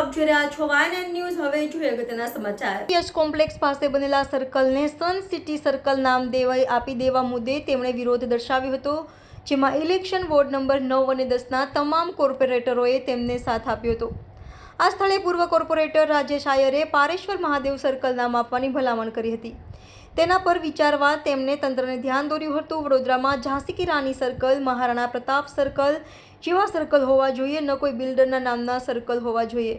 આપ જોઈ રહ્યા છો YNN ન્યૂઝ। હવે જોઈએ અગત્યના સમાચાર। યસ કોમ્પ્લેક્સ પાસે બનેલા સર્કલને સન સિટી સર્કલ નામ આપી દેવા મુદ્દે તેમણે વિરોધ દર્શાવ્યો હતો, જેમાં ઇલેક્શન વોર્ડ નંબર 9 અને 10ના તમામ કોર્પોરેટરોએ તેમને સાથ આપ્યો હતો। આ સ્થળે પૂર્વ કોર્પોરેટર રાજેશ આયરે પારેશ્વર મહાદેવ સર્કલ નામ આપવાની ભલામણ કરી હતી। તેના પર વિચારવા તેમણે તંત્રને ધ્યાન દોર્યું હતું। વડોદરામાં ઝાંસી કી રાની સર્કલ, મહારાણા પ્રતાપ સર્કલ જેવા સર્કલ હોવા જોઈએ, ન કોઈ બિલ્ડરના નામના સર્કલ હોવા જોઈએ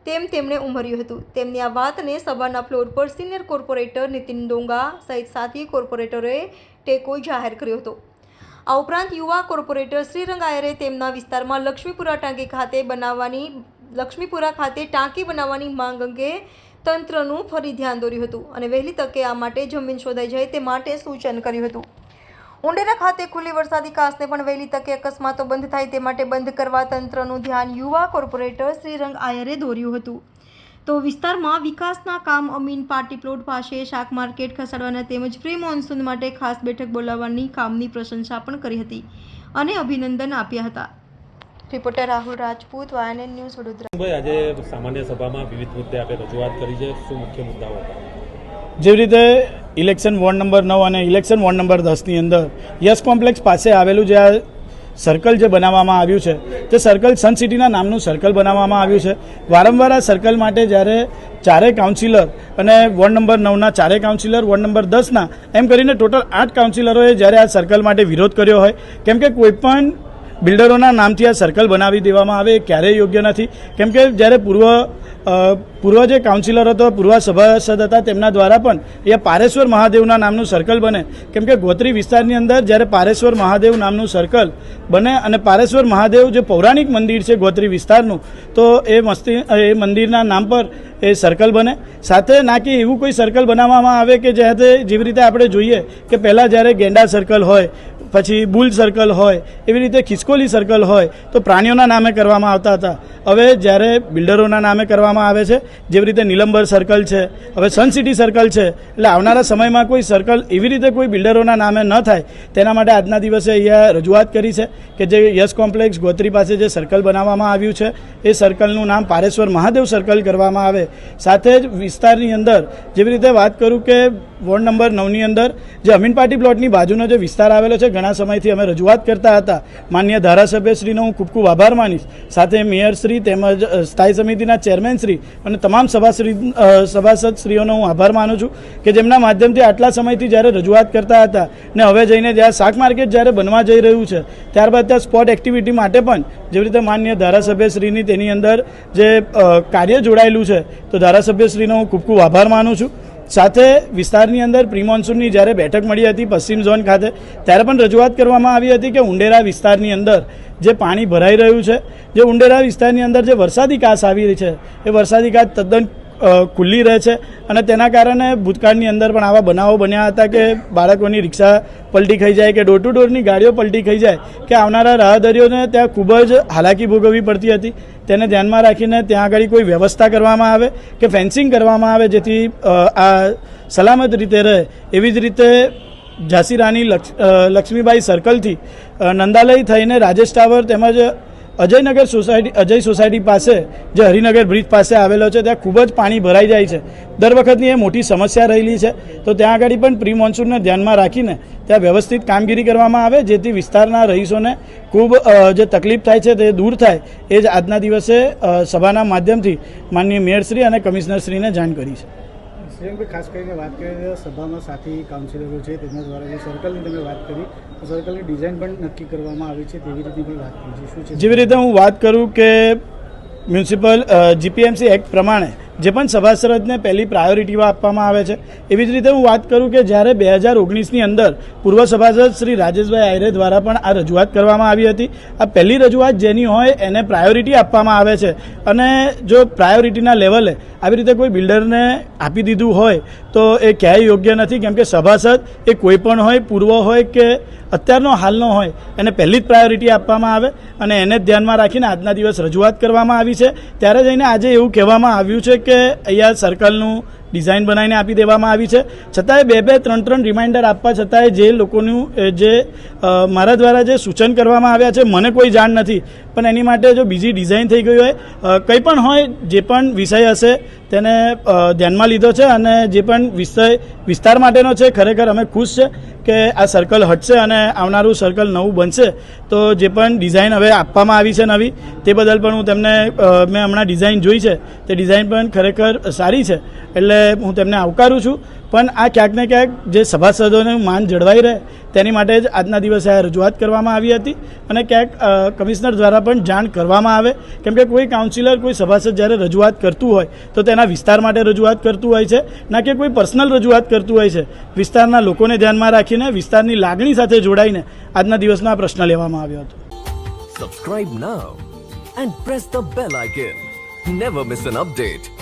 તેમ તેમણે ઉમેર્યું હતું। તેમની આ વાતને સભાના ફ્લોર પર સિનિયર કોર્પોરેટર નીતિન ડોંગા સહિત સાથી કોર્પોરેટરોએ ટેકો જાહેર કર્યો હતો। આ ઉપરાંત યુવા કોર્પોરેટર શ્રીરંગ આયરે તેમના વિસ્તારમાં લક્ષ્મીપુરા ખાતે ટાંકી બનાવવાની માંગ અંગે તંત્રનું ફરી ધ્યાન દોર્યું હતું અને વહેલી તકે આ માટે જમીન શોધાઈ જાય તે માટે સૂચન કર્યું હતું। ઉંડેરા ખાતે ખુલ્લી વરસાદી કાંસને પણ વહેલી તકે અકસ્માતો બંધ થાય તે માટે બંધ કરવા તંત્રનું ધ્યાન યુવા કોર્પોરેટર શ્રીરંગ આયરે દોર્યું હતું। તો વિસ્તારમાં વિકાસના કામ અમીન પાર્ટી પ્લોટ પાસે શાક માર્કેટ ખસેડવાના તેમજ પ્રી મોન્સૂન માટે ખાસ બેઠક બોલાવવાની કામની પ્રશંસા પણ કરી હતી અને અભિનંદન આપ્યા હતા। Reporter Rahul Rajput, YNN news, Vadodara. ભાઈ, આજે સામાન્ય સભામાં વિવિધ મુદ્દે આપણે રજૂઆત કરી છે, શું મુખ્ય મુદ્દાઓ હતા? જેવી રીતે ઇલેક્શન વોર્ડ નંબર 9 અને ઇલેક્શન વોર્ડ નંબર 10ની અંદર યસ કોમ્પ્લેક્સ પાસે આવેલું જે આ સર્કલ જે બનાવવામાં આવ્યું છે તે સર્કલ સન સિટીના નામનું સર્કલ બનાવવામાં આવ્યું છે। વારંવાર આ સર્કલ માટે જ્યારે ચારેય કાઉન્સિલર અને વોર્ડ નંબર 9ના ચારેય કાઉન્સિલર, વોર્ડ નંબર 10ના એમ કરીને ટોટલ 8 કાઉન્સિલરોએ જ્યારે આ સર્કલ માટે વિરોધ કર્યો હોય, કેમ કે કોઈપણ બિલ્ડરોના નામથી આ સર્કલ બનાવી દેવામાં આવે એ ક્યારેય યોગ્ય નથી। કેમ કે જ્યારે પૂર્વ જે કાઉન્સિલર હતો, પૂર્વ સભાસદ હતા, તેમના દ્વારા પણ એ પારેશ્વર મહાદેવના નામનું સર્કલ બને, કેમ કે ગોત્રી વિસ્તારની અંદર જ્યારે પારેશ્વર મહાદેવ નામનું સર્કલ બને અને પારેશ્વર મહાદેવ જે પૌરાણિક મંદિર છે ગોત્રી વિસ્તારનું, તો એ મંદિરના નામ પર એ સર્કલ બને। સાથે ના કે એવું કોઈ સર્કલ બનાવવામાં આવે કે જેવી રીતે આપણે જોઈએ કે પહેલાં જ્યારે ગેંડા સર્કલ હોય, પછી બુલ સર્કલ હોય, એવી રીતે ખિસકોલી સર્કલ હોય તો પ્રાણીઓના નામે કરવામાં આવતા હતા। હવે જ્યારે બિલ્ડરોના નામે કરવામાં આવે છે, જેવી રીતે નીલંબર સર્કલ છે, હવે સન સિટી સર્કલ છે, એટલે આવનારા સમયમાં કોઈ સર્કલ એવી રીતે કોઈ બિલ્ડરોના નામે ન થાય તેના માટે આજના દિવસે અહીંયા રજૂઆત કરી છે કે જે યસ કોમ્પ્લેક્સ ગોત્રી પાસે જે સર્કલ બનાવવામાં આવ્યું છે એ સર્કલનું નામ પારેશ્વર મહાદેવ સર્કલ કરવામાં આવે। સાથે જ વિસ્તારની અંદર જેવી રીતે વાત કરું કે વોર્ડ નંબર 9ની અંદર જે અમીન પાર્ટી પ્લોટની બાજુનો જે વિસ્તાર આવેલો છે, ઘણા સમયથી અમે રજૂઆત કરતા હતા। માન્ય ધારાસભ્યશ્રીનો હું ખૂબ ખૂબ આભાર માનીશ, સાથે મેયરશ્રી તેમજ સ્થાયી સમિતિના ચેરમેનશ્રી અને તમામ સભાસદશ્રીઓનો હું આભાર માનું છું કે જેમના માધ્યમથી આટલા સમયથી જ્યારે રજૂઆત કરતા હતા ને હવે જઈને જ્યાં શાક માર્કેટ જ્યારે બનવા જઈ રહ્યું છે, ત્યારબાદ ત્યાં સ્પોટ એક્ટિવિટી માટે પણ જેવી રીતે માન્ય ધારાસભ્યશ્રીની તેની અંદર જે કાર્ય જોડાયેલું છે, તો ધારાસભ્યશ્રીનો હું ખૂબ ખૂબ આભાર માનું છું। સાથે વિસ્તારની અંદર પ્રી મોન્સૂનની જ્યારે બેઠક મળી હતી પશ્ચિમ ઝોન ખાતે, ત્યારે પણ રજૂઆત કરવામાં આવી હતી કે ઉંડેરા વિસ્તારની અંદર જે પાણી ભરાઈ રહ્યું છે, જે ઉંડેરા વિસ્તારની અંદર જે વરસાદી કાંસ આવી રહી છે, એ વરસાદી કાંસ તદ્દન ખુલ્લી રહે છે અને તેના કારણે ભૂતકાળની અંદર પણ આવા બનાવો બન્યા હતા કે બાળકોની રિક્ષા પલટી ખાઈ જાય કે ડોર ટુ ડોરની ગાડીઓ પલટી ખાઈ જાય કે આવનારા રાહદારીઓને ત્યાં ખૂબ જ હાલાકી ભોગવવી પડતી હતી। તેને ધ્યાનમાં રાખીને ત્યાં આગળ કોઈ વ્યવસ્થા કરવામાં આવે કે ફેન્સિંગ કરવામાં આવે જેથી આ સલામત રીતે રહે। એવી જ રીતે ઝાંસી રાની લક્ષ્મીબાઈ સર્કલથી નંદાલય થઈને રાજેશ ટાવર તેમજ અજય સોસાયટી પાસે જે હરિનગર બ્રિજ પાસે આવેલો છે, ત્યાં ખૂબ જ પાણી ભરાઈ જાય છે। દર વખતની એ મોટી સમસ્યા રહેલી છે, તો ત્યાં આગળ પણ પ્રી મોન્સૂનને ધ્યાનમાં રાખીને ત્યાં વ્યવસ્થિત કામગીરી કરવામાં આવે જેથી વિસ્તારના રહીશોને ખૂબ જે તકલીફ થાય છે તે દૂર થાય। એ જ આજના દિવસે સભાના માધ્યમથી માનનીય મેયરશ્રી અને કમિશનરશ્રીને જાણ કરી છે। શ્રીરંગભાઈ, ખાસ કરીને વાત કરીએ સભામાં સાથી કાઉન્સિલરો છે તેમના દ્વારા જે સર્કલની તમે વાત કરી, તો સર્કલની ડિઝાઇન પણ નક્કી કરવામાં આવી છે, તેવી રીતે પણ વાત કરી છે, શું છે? જેવી રીતે હું વાત કરું કે મ્યુનિસિપલ જીપીએમસી એક્ટ પ્રમાણે જે પણ સભાસદને પહેલી પ્રાયોરિટીઓ આપવામાં આવે છે, એવી જ રીતે હું વાત કરું કે જ્યારે 2019ની અંદર પૂર્વ સભાસદ શ્રી રાજેશભાઈ આયરે દ્વારા પણ આ રજૂઆત કરવામાં આવી હતી। આ પહેલી રજૂઆત જેની હોય એને પ્રાયોરિટી આપવામાં આવે છે અને જો પ્રાયોરિટીના લેવલે આવી રીતે કોઈ બિલ્ડરને આપી દીધું હોય તો એ ક્યાંય યોગ્ય નથી, કેમ કે સભાસદ એ કોઈ પણ હોય, પૂર્વ હોય કે અત્યારનો હાલનો હોય, એને પહેલી જ પ્રાયોરિટી આપવામાં આવે અને એને ધ્યાનમાં રાખીને આજના દિવસ રજૂઆત કરવામાં આવી છે। ત્યારે જઈને આજે એવું કહેવામાં આવ્યું છે કે અહીંયા સર્કલનું ડિઝાઇન બનાવીને આપી દેવામાં આવી છે. છતાંય 2-3 રિમાઇન્ડર આપવા છતાંય જે લોકોનું જે મારા દ્વારા જે સૂચન કરવામાં આવ્યા છે મને કોઈ જાણ નથી, પણ એની માટે જો બીજી ડિઝાઇન થઈ ગઈ હોય, કંઈ પણ હોય, જે પણ વિષય હશે તેને ધ્યાનમાં લીધો છે અને જે પણ વિસ્તાર માટેનો છે. ખરેખર અમે ખુશ છે કે આ સર્કલ હટશે અને આવનારું સર્કલ નવું બનશે. તો જે પણ ડિઝાઇન હવે આપવામાં આવી છે નવી, તે બદલ પણ હું તેમને મેં હમણાં ડિઝાઇન જોઈ છે, તે ડિઝાઇન પણ ખરેખર સારી છે, એટલે હું તેમને આવકારું છું. પણ આ ક્યાંક ને ક્યાંક જે સભાસદોનું માન જળવાઈ રહે તેની માટે જ આજના દિવસે આ રજૂઆત કરવામાં આવી હતી અને ક્યાંક કમિશનર દ્વારા પણ જાણ કરવામાં આવે, કેમ કે કોઈ કાઉન્સિલર, કોઈ સભાસદ જ્યારે રજૂઆત કરતું હોય તો તેના વિસ્તાર માટે રજૂઆત કરતું હોય છે, ના કે કોઈ પર્સનલ રજૂઆત કરતું હોય છે. વિસ્તારના લોકોને ધ્યાનમાં રાખીને, વિસ્તારની લાગણી સાથે જોડાઈને આજના દિવસનો આ પ્રશ્ન લેવામાં આવ્યો હતો. Subscribe now and press the bell icon. Never miss an update.